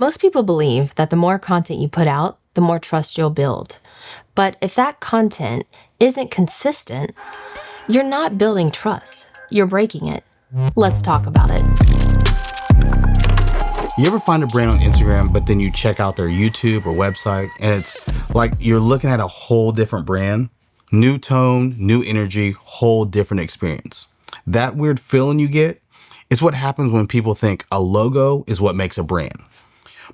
Most people believe that the more content you put out, the more trust you'll build. But if that content isn't consistent, you're not building trust. You're breaking it. Let's talk about it. You ever find a brand on Instagram, but then you check out their YouTube or website, and it's like you're looking at a whole different brand? New tone, new energy, whole different experience. That weird feeling you get is what happens when people think a logo is what makes a brand.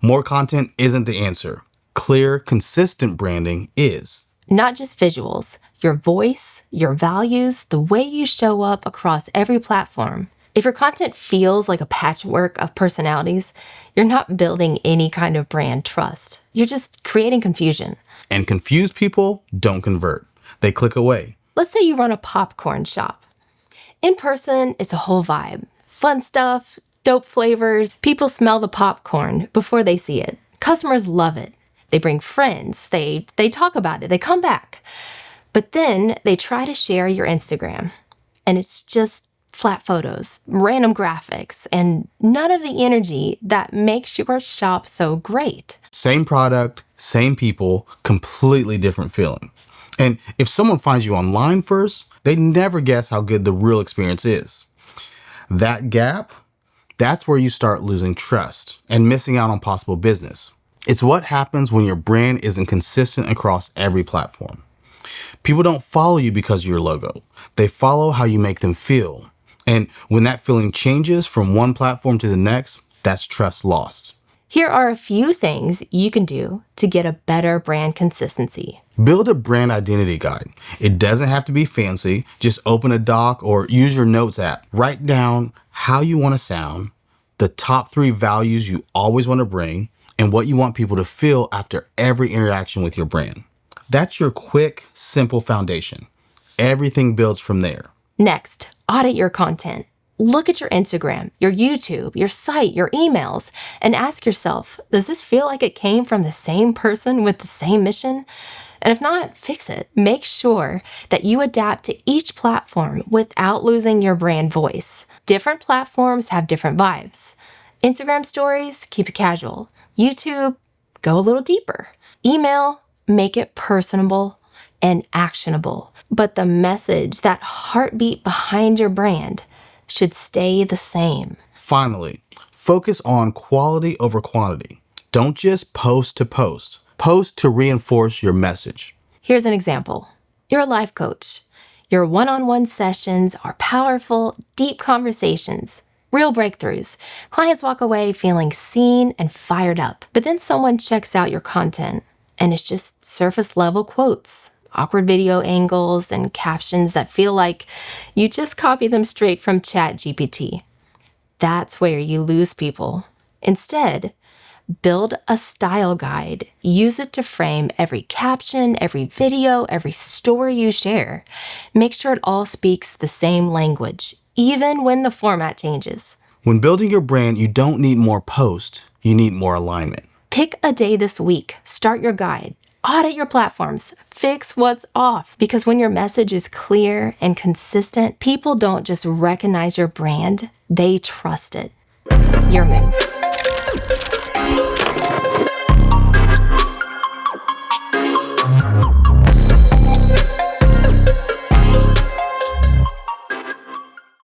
More content isn't the answer. Clear, consistent branding is. Not just visuals, your voice, your values, the way you show up across every platform. If your content feels like a patchwork of personalities, you're not building any kind of brand trust. You're just creating confusion. And confused people don't convert. They click away. Let's say you run a popcorn shop. In person, it's a whole vibe. Fun stuff, dope flavors. People smell the popcorn before they see it. Customers love it. They bring friends. They talk about it. They come back. But then they try to share your Instagram, and it's just flat photos, random graphics, and none of the energy that makes your shop so great. Same product, same people, completely different feeling. And if someone finds you online first, they never guess how good the real experience is. That gap, that's where you start losing trust and missing out on possible business. It's what happens when your brand isn't consistent across every platform. People don't follow you because of your logo. They follow how you make them feel. And when that feeling changes from one platform to the next, that's trust lost. Here are a few things you can do to get a better brand consistency. Build a brand identity guide. It doesn't have to be fancy. Just open a doc or use your notes app. Write down how you want to sound, the top 3 values you always want to bring, and what you want people to feel after every interaction with your brand. That's your quick, simple foundation. Everything builds from there. Next, audit your content. Look at your Instagram, your YouTube, your site, your emails, and ask yourself, does this feel like it came from the same person with the same mission? And if not, fix it. Make sure that you adapt to each platform without losing your brand voice. Different platforms have different vibes. Instagram stories, keep it casual. YouTube, go a little deeper. Email, make it personable and actionable. But the message, that heartbeat behind your brand, should stay the same. Finally, focus on quality over quantity. Don't just post to post. Post to reinforce your message. Here's an example. You're a life coach. Your one-on-one sessions are powerful, deep conversations. Real breakthroughs. Clients walk away feeling seen and fired up. But then someone checks out your content and it's just surface level quotes, awkward video angles, and captions that feel like you just copy them straight from ChatGPT. That's where you lose people. Instead, build a style guide. Use it to frame every caption, every video, every story you share. Make sure it all speaks the same language, even when the format changes. When building your brand, you don't need more posts, you need more alignment. Pick a day this week, start your guide, audit your platforms, fix what's off. Because when your message is clear and consistent, people don't just recognize your brand, they trust it. Your move.